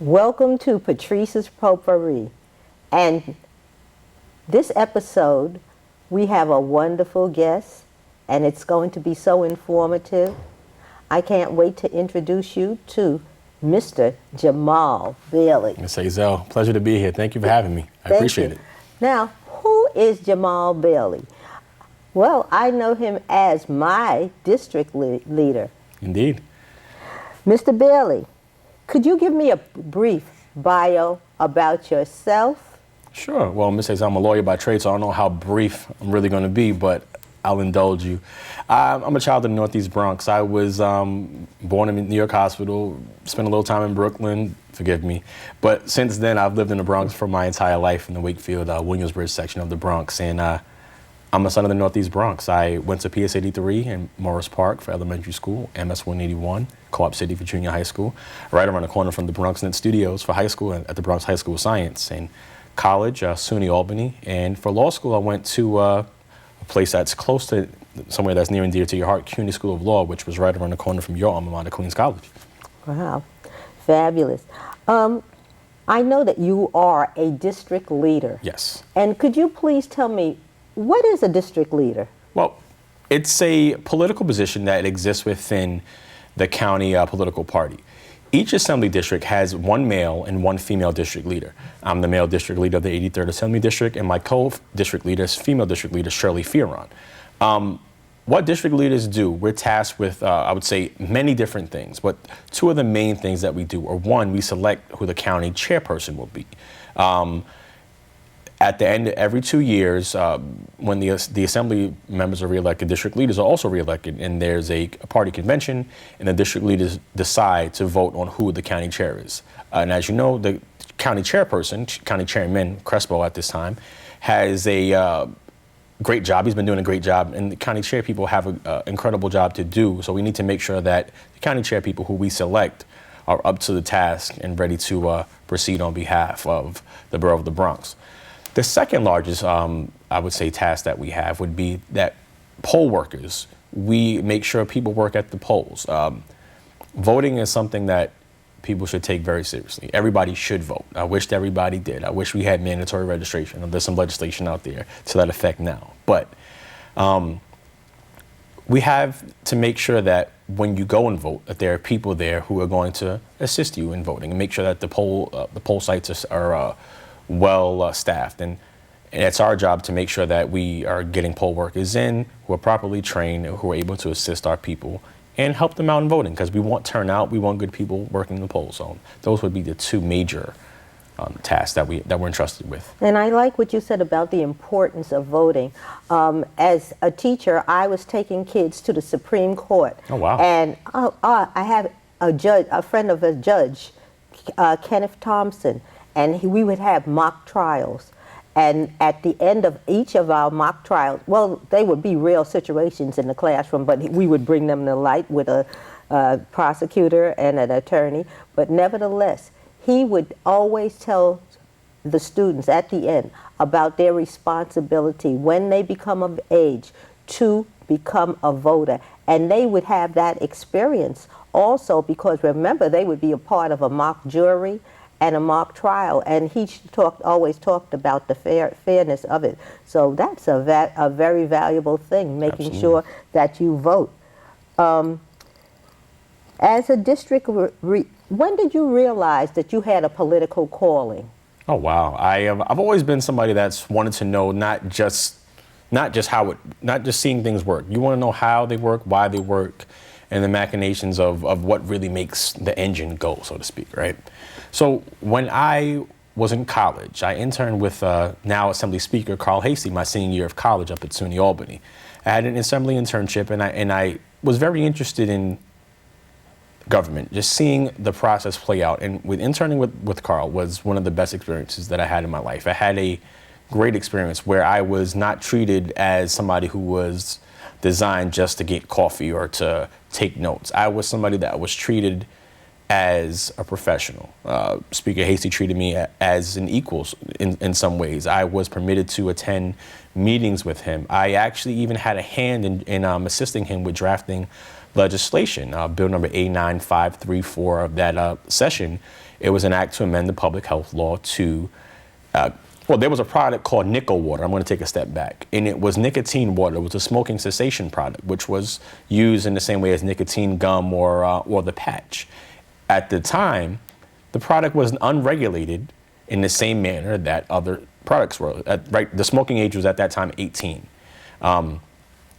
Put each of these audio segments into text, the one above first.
Welcome to Patricia's Potpourri. And this episode, we have a wonderful guest, and it's going to be so informative. I can't wait to introduce you to Mr. Jamaal Bailey. Ms. Hazell, pleasure to be here. Thank you for having me. I appreciate it. Now, who is Jamaal Bailey? Well, I know him as my district leader. Indeed. Mr. Bailey, could you give me a brief bio about yourself? Sure. Well, Ms. Hazell, I'm a lawyer by trade, so I don't know how brief I'm really going to be, but I'll indulge you. I'm a child of the Northeast Bronx. I was born in New York Hospital, spent a little time in Brooklyn, forgive me. But since then, I've lived in the Bronx for my entire life in the Wakefield, Williamsbridge section of the Bronx. And I'm a son of the Northeast Bronx. I went to PS 83 in Morris Park for elementary school, MS 181, Co-op City for junior high school, right around the corner from the Bronx Net Studios for high school at the Bronx High School of Science. And college, SUNY Albany. And for law school, I went to a place that's close to somewhere that's near and dear to your heart, CUNY School of Law, which was right around the corner from your alma mater, Queens College. Wow, fabulous. I know that you are a district leader. Yes. And could you please tell me, what is a district leader? Well, it's a political position that exists within the county political party. Each assembly district has one male and one female district leader. I'm the male district leader of the 83rd Assembly District, and my co-district leader is female district leader Shirley Fearon. What district leaders do, we're tasked with, I would say, many different things. But two of the main things that we do are, one, we select who the county chairperson will be. At the end of every 2 years, when the assembly members are reelected, district leaders are also reelected, and there's a party convention, and the district leaders decide to vote on who the county chair is. And as you know, the county chairperson, county chairman Crespo at this time, has a great job. He's been doing a great job, and the county chair people have an incredible job to do. So we need to make sure that the county chair people who we select are up to the task and ready to proceed on behalf of the borough of the Bronx. The second largest, I would say, task that we have would be that poll workers. We make sure people work at the polls. Voting is something that people should take very seriously. Everybody should vote. I wish everybody did. I wish we had mandatory registration. There's some legislation out there to that effect now. But we have to make sure that when you go and vote, that there are people there who are going to assist you in voting and make sure that the poll sites are well staffed, and it's our job to make sure that we are getting poll workers in who are properly trained, who are able to assist our people and help them out in voting, because we want turnout, we want good people working in the poll zone. Those would be the two major tasks that we're entrusted with. And I like what you said about the importance of voting. As a teacher, I was taking kids to the Supreme Court. Oh, wow. And I have a friend of a judge, Kenneth Thompson, and we would have mock trials. And at the end of each of our mock trials, well, they would be real situations in the classroom, but we would bring them to light with a prosecutor and an attorney. But nevertheless, he would always tell the students at the end about their responsibility when they become of age to become a voter. And they would have that experience also, because remember, they would be a part of a mock jury and a mock trial, and he always talked about the fairness of it. So that's a very valuable thing, making Absolutely. Sure that you vote. As a district, when did you realize that you had a political calling? Oh, wow. I've always been somebody that's wanted to know not just seeing things work. You want to know how they work, why they work, and the machinations of what really makes the engine go, so to speak, right? So when I was in college, I interned with now Assembly Speaker Carl Hasty my senior year of college up at SUNY Albany. I had an assembly internship, and I was very interested in government, just seeing the process play out. And with interning with Carl was one of the best experiences that I had in my life. I had a great experience where I was not treated as somebody who was designed just to get coffee or to take notes. I was somebody that was treated as a professional. Speaker Hasty treated me as an equal in some ways. I was permitted to attend meetings with him. I actually even had a hand in assisting him with drafting legislation, Bill number 89534 of that session. It was an act to amend the public health law to, well, there was a product called nickel water. I'm going to take a step back. And it was nicotine water. It was a smoking cessation product, which was used in the same way as nicotine gum or the patch. At the time, the product was unregulated in the same manner that other products were. Right, the smoking age was at that time 18.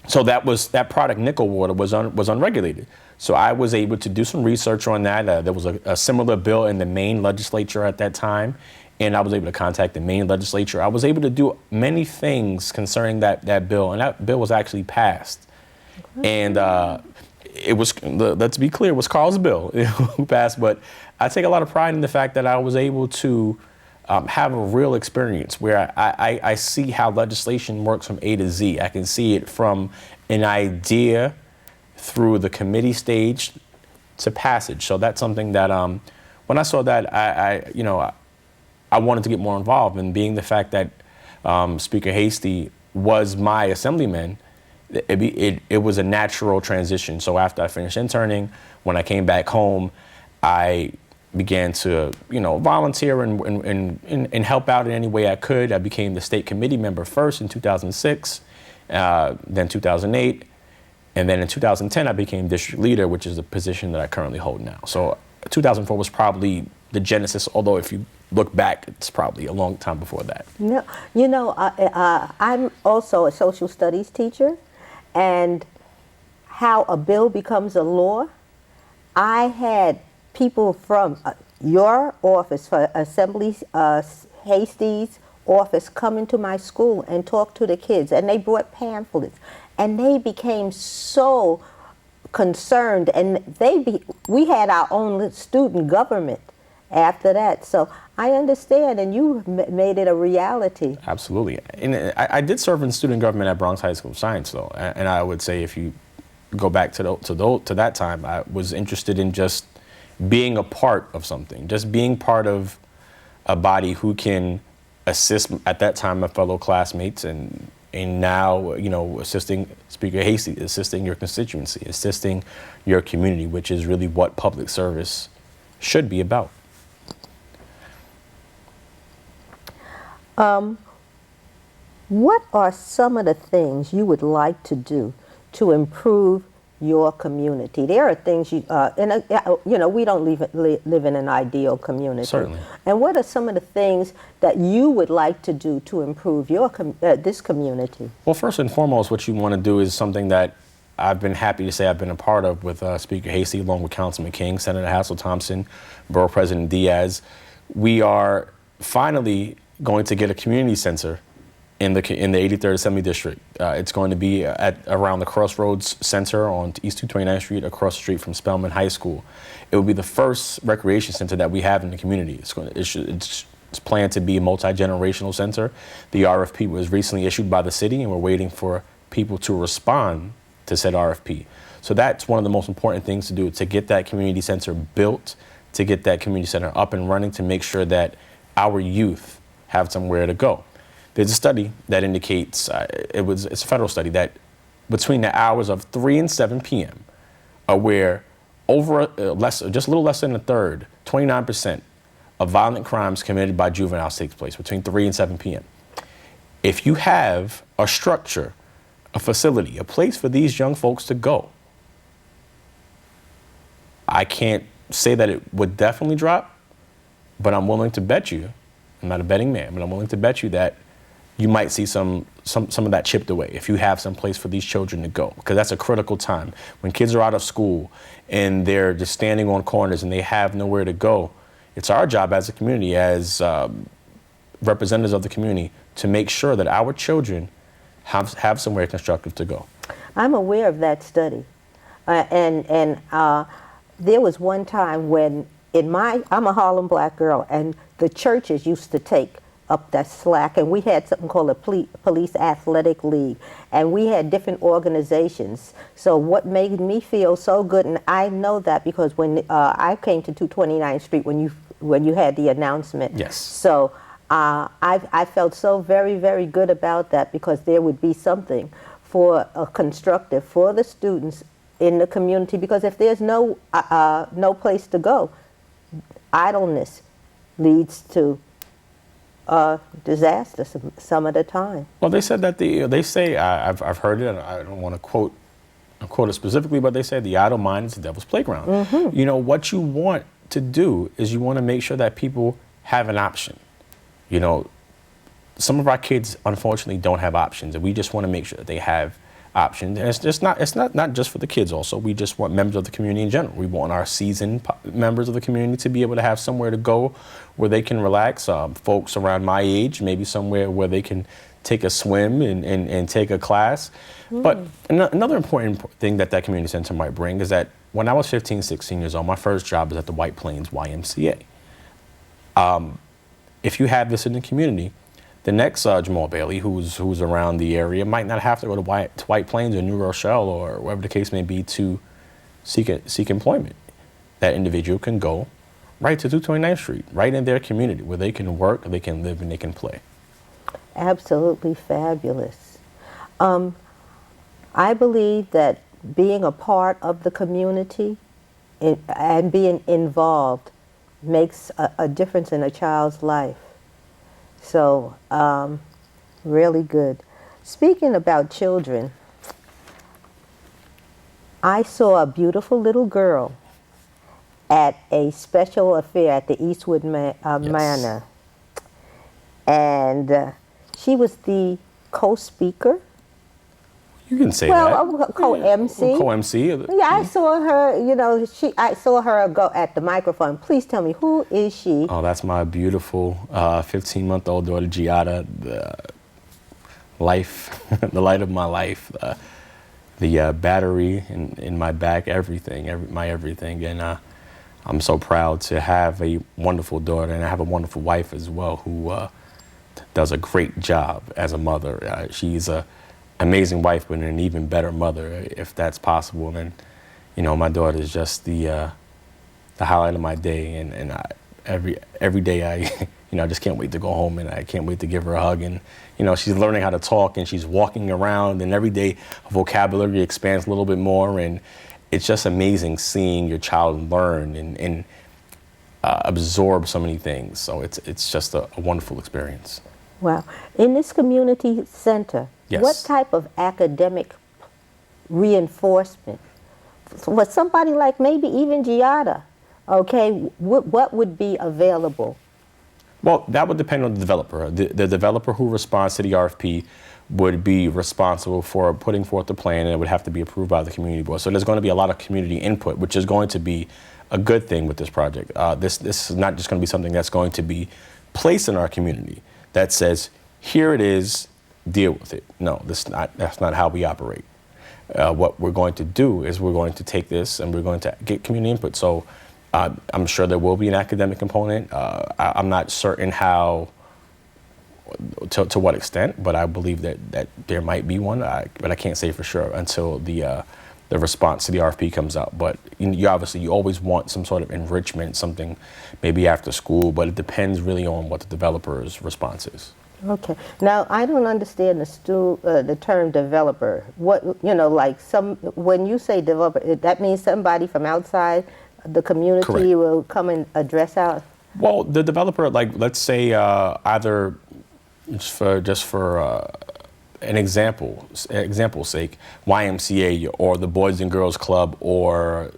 So that product, nickel water, was unregulated. So I was able to do some research on that. There was a similar bill in the Maine legislature at that time, and I was able to contact the Maine legislature. I was able to do many things concerning that bill, and that bill was actually passed. And it was, let's be clear, it was Carl's bill who passed, but I take a lot of pride in the fact that I was able to have a real experience where I see how legislation works from A to Z. I can see it from an idea through the committee stage to passage. So that's something that when I saw that, I wanted to get more involved. And being the fact that Speaker Hasty was my assemblyman, it was a natural transition. So after I finished interning, when I came back home, I began to, volunteer and help out in any way I could. I became the state committee member first in 2006, then 2008, and then in 2010 I became district leader, which is the position that I currently hold now. So 2004 was probably the genesis, although if you look back, it's probably a long time before that. No, I'm also a social studies teacher, and how a bill becomes a law, I had people from your office, for Assembly Hasty's office, come into my school and talk to the kids, and they brought pamphlets, and they became so concerned, and we had our own student government after that. So I understand, and you made it a reality. Absolutely. And I did serve in student government at Bronx High School of Science, though, and I would say if you go back to that time, I was interested in just being a part of something, just being part of a body who can assist, at that time, my fellow classmates, and now, assisting Speaker Hasty, assisting your constituency, assisting your community, which is really what public service should be about. What are some of the things you would like to do to improve your community? There are things we don't live in an ideal community. Certainly. And what are some of the things that you would like to do to improve your this community? Well, first and foremost, what you want to do is something that I've been happy to say I've been a part of with Speaker Hasty, along with Councilman King, Senator Hazell Thompson, Borough President Diaz. We are finally going to get a community center in the 83rd Assembly District. It's going to be around the Crossroads Center on East 229th Street, across the street from Spelman High School. It will be the first recreation center that we have in the community. It's planned to be a multi-generational center. The RFP was recently issued by the city, and we're waiting for people to respond to said RFP. So that's one of the most important things to do, to get that community center built, to get that community center up and running, to make sure that our youth have somewhere to go. There's a study that indicates, it's a federal study, that between the hours of 3 and 7 p.m. where just a little less than a third, 29% of violent crimes committed by juveniles takes place between 3 and 7 p.m. If you have a structure, a facility, a place for these young folks to go, I can't say that it would definitely drop, but I'm willing to bet you, I'm not a betting man, but I'm willing to bet you that you might see some of that chipped away if you have some place for these children to go, because that's a critical time. When kids are out of school and they're just standing on corners and they have nowhere to go, it's our job as a community, as representatives of the community, to make sure that our children have somewhere constructive to go. I'm aware of that study, and there was one time when I'm a Harlem black girl, and the churches used to take up that slack, and we had something called a police athletic league, and we had different organizations. So what made me feel so good, and I know that because when I came to 229th Street when you had the announcement. Yes. So I felt so very, very good about that, because there would be something for a constructive for the students in the community, because if there's no place to go, idleness leads to disaster some of the time. Well, they said that they say I've heard it, and I don't want to quote it specifically, but they say the idle mind is the devil's playground. Mm-hmm. You know, what you want to do is you want to make sure that people have an option. You know, some of our kids unfortunately don't have options, and we just want to make sure that they have options. And it's not just for the kids. Also, we just want members of the community in general. We want our seasoned members of the community to be able to have somewhere to go where they can relax. Folks around my age, maybe somewhere where they can take a swim and take a class. But another important thing that community center might bring is that when I was 15, 16 years old, my first job was at the White Plains YMCA. If you have this in the community, the next Jamaal Bailey, who's around the area, might not have to go to White Plains or New Rochelle or wherever the case may be to seek employment. That individual can go right to 229th Street, right in their community, where they can work, they can live, and they can play. Absolutely fabulous. I believe that being a part of the community and being involved makes a difference in a child's life. So, really good. Speaking about children, I saw a beautiful little girl at a special affair at the Eastwood Manor. And she was the co-speaker. You can say well, that. Co-MC. Co-MC. Yeah, I saw her, I saw her go at the microphone. Please tell me, who is she? Oh, that's my beautiful 15-month-old daughter, Giada, the light of my life, the battery in my back, everything, my everything. And I'm so proud to have a wonderful daughter, and I have a wonderful wife as well who does a great job as a mother. She's a amazing wife, but an even better mother, if that's possible. And my daughter is just the highlight of my day, and every day I just can't wait to go home, and I can't wait to give her a hug. And she's learning how to talk, and she's walking around, and every day her vocabulary expands a little bit more, and it's just amazing seeing your child learn and absorb so many things. So it's just a wonderful experience. Wow. In this community center, yes. What type of academic reinforcement for somebody like maybe even Giada, okay, what would be available? Well, that would depend on the developer. The developer who responds to the RFP would be responsible for putting forth the plan, and it would have to be approved by the community board. So there's going to be a lot of community input, which is going to be a good thing with this project. This is not just going to be something that's going to be placed in our community that says, here it is, deal with it. No, that's not how we operate. What we're going to do is we're going to take this and we're going to get community input. So I'm sure there will be an academic component. I'm not certain how, to what extent, but I believe that there might be one, but I can't say for sure until the response to the RFP comes out. But you always want some sort of enrichment, something maybe after school, but it depends really on what the developer's response is. Okay. Now, I don't understand the term developer. What, like when you say developer, that means somebody from outside the community Correct. will come and address out? Well, the developer, like, let's say either just for an example's sake, YMCA or the Boys and Girls Club, or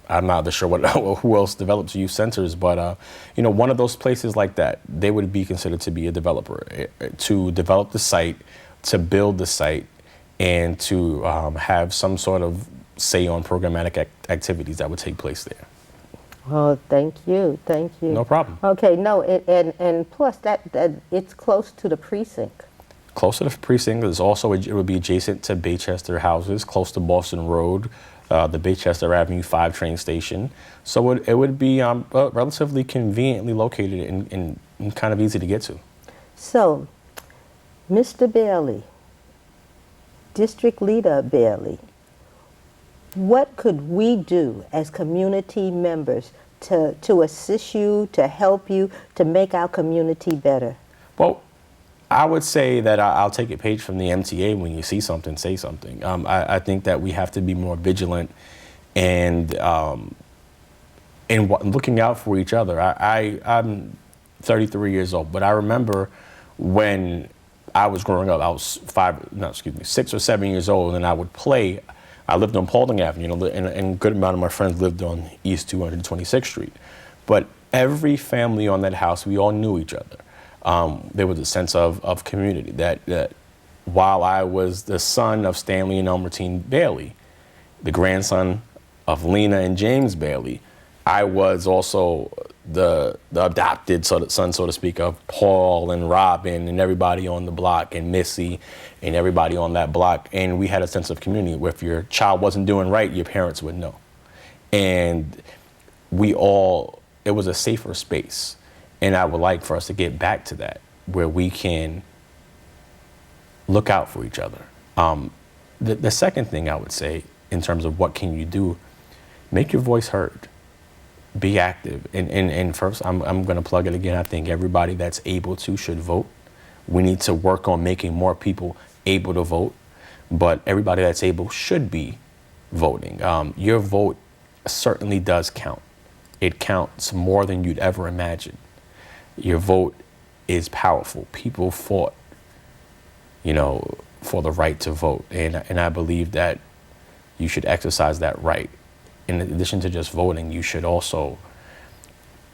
I'm not sure who else develops youth centers, but one of those places like that, they would be considered to be a developer, to develop the site, to build the site, and to have some sort of say on programmatic activities that would take place there. Oh, thank you. No problem. Okay, no, and plus that it's close to the precinct. Close to the precinct. There's also, it would be adjacent to Baychester houses, close to Boston Road, the Baychester Avenue 5 train station. So it would be relatively conveniently located and kind of easy to get to. So, Mr. Bailey, District Leader Bailey, what could we do as community members to assist you, to help you, to make our community better? Well, I would say that I'll take a page from the MTA. When you see something, say something. I think that we have to be more vigilant and looking out for each other. I'm 33 years old, but I remember when I was growing up, I was 6 or 7 years old, and I would play. I lived on Paulding Avenue, and a good amount of my friends lived on East 226th Street. But every family on that house, we all knew each other. There was a sense of community that while I was the son of Stanley and Elmertine Bailey, the grandson of Lena and James Bailey, I was also the adopted son, so to speak, of Paul and Robin and everybody on the block, and Missy and everybody on that block. And we had a sense of community where if your child wasn't doing right, your parents would know. And it was a safer space. And I would like for us to get back to that, where we can look out for each other. The second thing I would say, in terms of what can you do, make your voice heard. Be active. And first, I'm going to plug it again. I think everybody that's able to should vote. We need to work on making more people able to vote, but everybody that's able should be voting. Your vote certainly does count. It counts more than you'd ever imagine. Your vote is powerful. People fought, for the right to vote. And I believe that you should exercise that right. In addition to just voting, you should also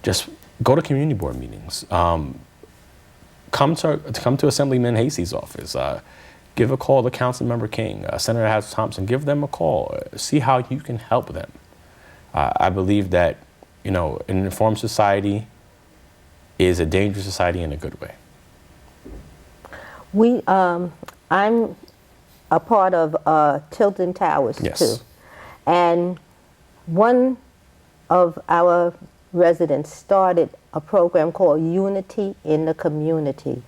just go to community board meetings. Come to Assemblyman Hasey's office. Give a call to Councilmember King, Senator Hazell Thompson. Give them a call. See how you can help them. I believe that, an informed society is a dangerous society in a good way. I'm a part of Tilden Towers, yes. too. And one of our residents started a program called Unity in the Community.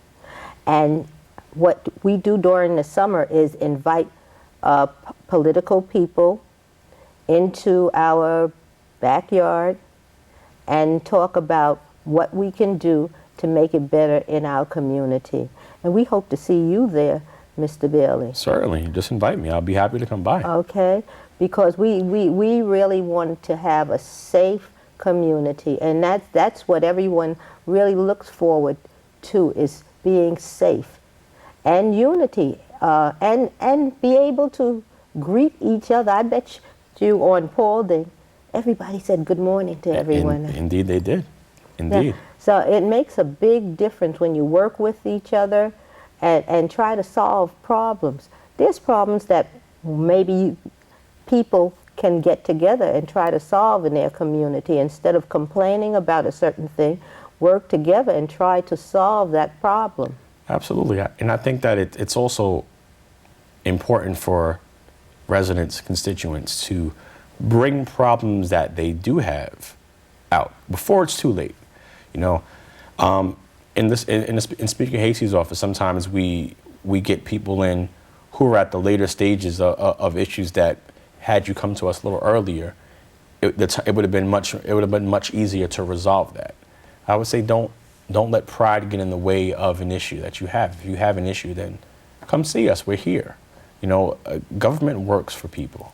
And what we do during the summer is invite political people into our backyard and talk about what we can do to make it better in our community. And we hope to see you there, Mr. Bailey. Certainly. Just invite me. I'll be happy to come by. Okay. Because we really want to have a safe community. And that's what everyone really looks forward to, is being safe. And unity. And be able to greet each other. I bet you on Paulding, everybody said good morning to everyone. Indeed they did. Indeed. Yeah. So it makes a big difference when you work with each other and try to solve problems. There's problems that maybe people can get together and try to solve in their community. Instead of complaining about a certain thing, work together and try to solve that problem. Absolutely. And I think that it's also important for residents, constituents, to bring problems that they do have out before it's too late. In Speaker Hasey's office, sometimes we get people in who are at the later stages of issues that, had you come to us a little earlier, it would have been much easier to resolve that. I would say don't let pride get in the way of an issue that you have. If you have an issue, then come see us. We're here. Government works for people.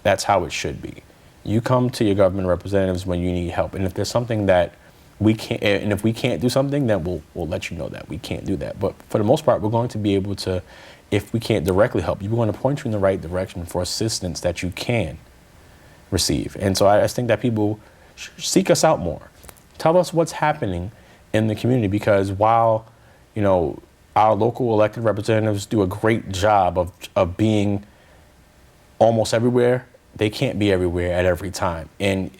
That's how it should be. You come to your government representatives when you need help, and if there's something that we can't, and if we can't do something, then we'll let you know that we can't do that. But for the most part, we're going to be able to. If we can't directly help you, we're going to point you in the right direction for assistance that you can receive. And so I think that people seek us out more. Tell us what's happening in the community, because while, our local elected representatives do a great job of being almost everywhere, they can't be everywhere at every time. And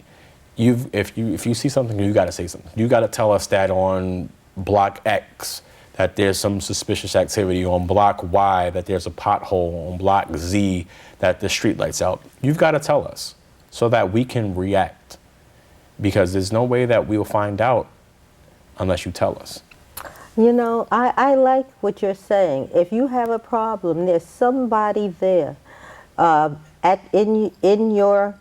if you see something, you got to say something. You got to tell us that on block X, that there's some suspicious activity, on block Y, that there's a pothole, on block Z, that the street light's out. You've got to tell us so that we can react, because there's no way that we'll find out unless you tell us. I like what you're saying. If you have a problem, there's somebody there in your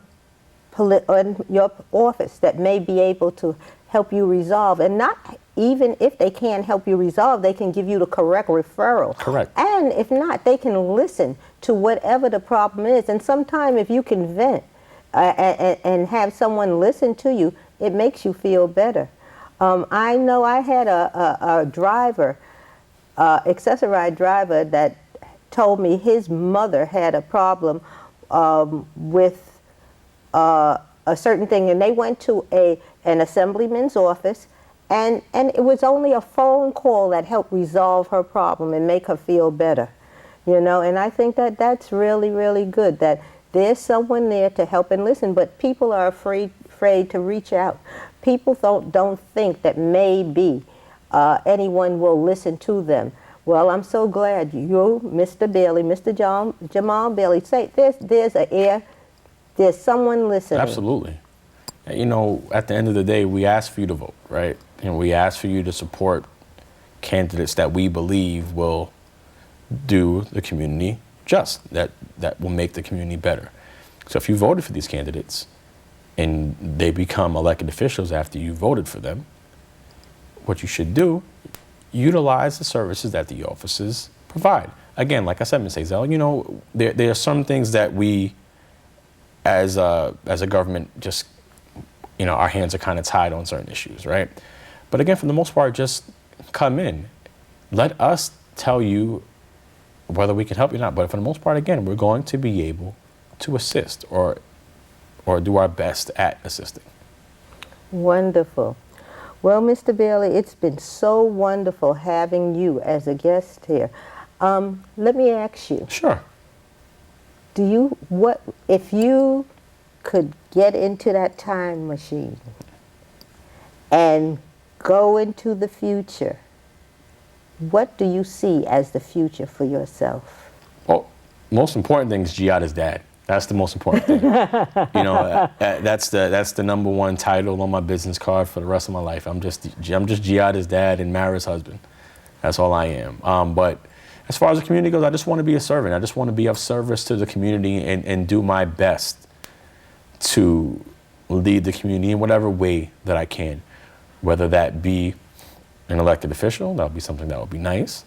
office that may be able to help you resolve, and not even if they can't help you resolve, they can give you the correct referral. Correct. And if not, they can listen to whatever the problem is. And sometimes if you can vent and have someone listen to you, it makes you feel better. I know I had a driver, accessorized driver, that told me his mother had a problem with a certain thing, and they went to an assemblyman's office, and it was only a phone call that helped resolve her problem and make her feel better, you know. And I think that that's really, really good, that there's someone there to help and listen, but people are afraid to reach out. People don't think that maybe anyone will listen to them. Well, I'm so glad you, Mr. Bailey, Mr. Jamaal Bailey, say there's someone listening. Absolutely. You know, at the end of the day, we ask for you to vote, right? And we ask for you to support candidates that we believe will do the community just, that will make the community better. So if you voted for these candidates and they become elected officials after you voted for them, what you should do, utilize the services that the offices provide. Again, like I said, Ms. Hazell, you know, there are some things that we, as a government, just, you know, our hands are kind of tied on certain issues, right? But again, for the most part, just come in. Let us tell you whether we can help you or not. But for the most part, again, we're going to be able to assist or do our best at assisting. Wonderful. Well, Mr. Bailey, it's been so wonderful having you as a guest here. Let me ask you. Sure. If you could get into that time machine and go into the future, what do you see as the future for yourself? Well, most important thing is Giada's dad. That's the most important thing. You know, that's the number one title on my business card for the rest of my life. I'm just Giada's dad and Mara's husband. That's all I am. But as far as the community goes, I just want to be a servant. I just want to be of service to the community and do my best to lead the community in whatever way that I can, whether that be an elected official, that would be something that would be nice.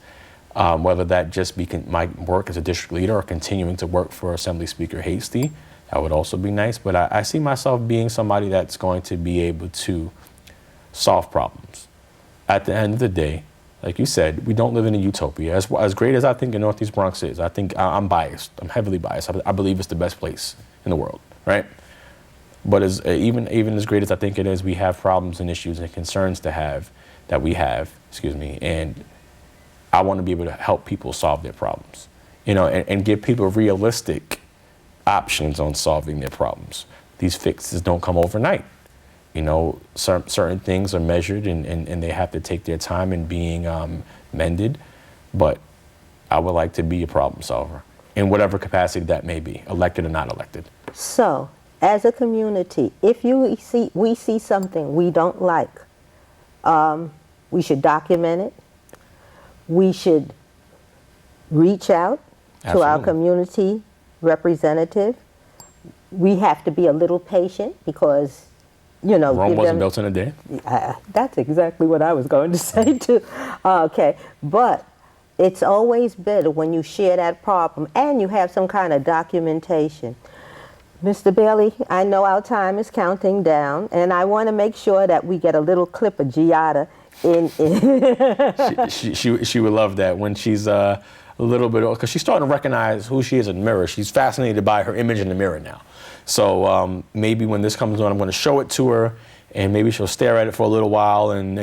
Whether that just be my work as a district leader or continuing to work for Assembly Speaker Hasty, that would also be nice. But I see myself being somebody that's going to be able to solve problems. At the end of the day, like you said, we don't live in a utopia. As great as I think the Northeast Bronx is, I think I'm biased. I'm heavily biased. I believe it's the best place in the world, right? But even as great as I think it is, we have problems and issues and concerns that we have, and I want to be able to help people solve their problems, you know, and give people realistic options on solving their problems. These fixes don't come overnight. You know, certain things are measured and they have to take their time in being mended. But I would like to be a problem solver in whatever capacity that may be, elected or not elected. So, as a community, if we see something we don't like, we should document it. We should reach out to our community representative. We have to be a little patient because, you know, Rome wasn't built in a day. That's exactly what I was going to say too. Okay, but it's always better when you share that problem and you have some kind of documentation. Mr. Bailey, I know our time is counting down, and I want to make sure that we get a little clip of Giada in. She would love that when she's a little bit, because she's starting to recognize who she is in the mirror. She's fascinated by her image in the mirror now. So maybe when this comes on, I'm going to show it to her, and maybe she'll stare at it for a little while and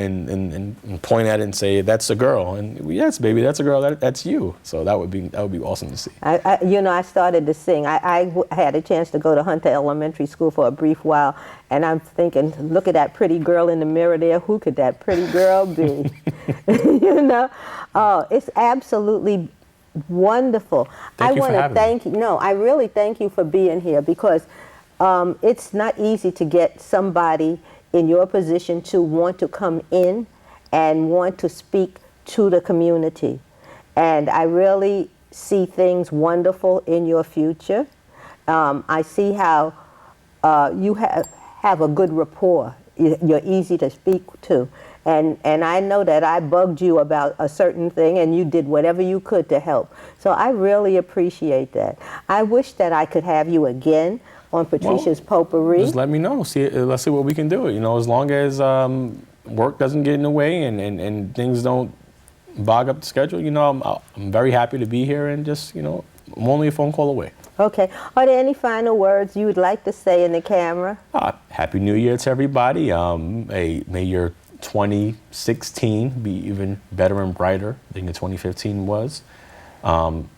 point at it and say, "That's a girl." And yes, baby, that's a girl. That's you. So that would be awesome to see. I started to sing. I had a chance to go to Hunter Elementary School for a brief while, and I'm thinking, look at that pretty girl in the mirror there. Who could that pretty girl be? You know, it's absolutely wonderful. Thank you for having me. No, I really thank you for being here, because it's not easy to get somebody in your position to want to come in and want to speak to the community. And I really see things wonderful in your future. I see how you have a good rapport you're easy to speak to. And I know that I bugged you about a certain thing, and you did whatever you could to help. So I really appreciate that. I wish that I could have you again on Patricia's Potpourri. Just let me know. Let's see what we can do. You know, as long as work doesn't get in the way and things don't bog up the schedule, you know, I'm very happy to be here, and just, you know, I'm only a phone call away. Okay. Are there any final words you would like to say in the camera? Happy New Year to everybody. May your 2016 be even better and brighter than your 2015 was.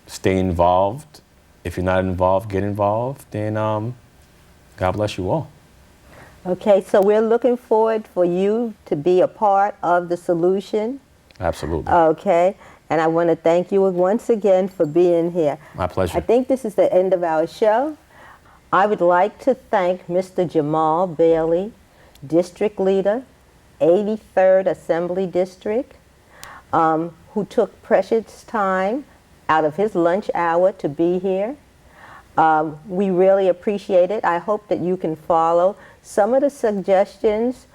Stay involved. If you're not involved, get involved. And God bless you all. Okay, so we're looking forward for you to be a part of the solution. Absolutely. Okay, and I want to thank you once again for being here. My pleasure. I think this is the end of our show. I would like to thank Mr. Jamaal Bailey, District Leader, 83rd Assembly District, who took precious time out of his lunch hour to be here. We really appreciate it. I hope that you can follow some of the suggestions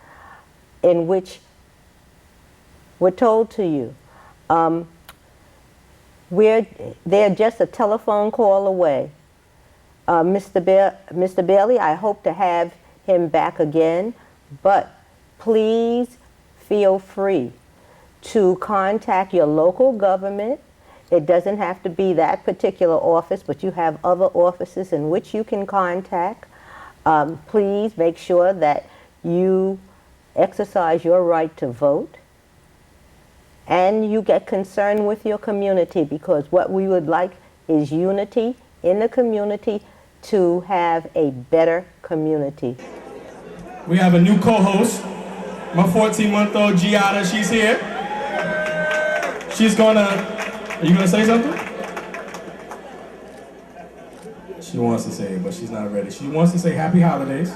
in which were told to you. They're just a telephone call away. Mr. Bailey, I hope to have him back again, but please feel free to contact your local government. It doesn't have to be that particular office, but you have other offices in which you can contact. Please make sure that you exercise your right to vote, and you get concerned with your community, because what we would like is unity in the community to have a better community. We have a new co-host, my 14-month-old Giada. She's here. She's gonna, are you gonna say something? She wants to say it, but she's not ready. She wants to say happy holidays,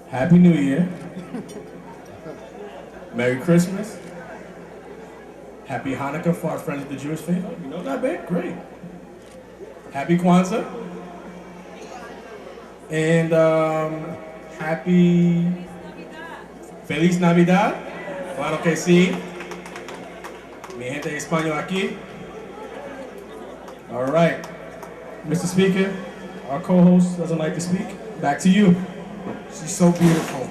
happy New Year, Merry Christmas, happy Hanukkah for our friends of the Jewish faith. Oh, you know that, babe? Great. Happy Kwanzaa. And happy Feliz Navidad. Claro que sí. Mi gente español aquí. All right. Mr. Speaker, our co-host doesn't like to speak. Back to you. She's so beautiful.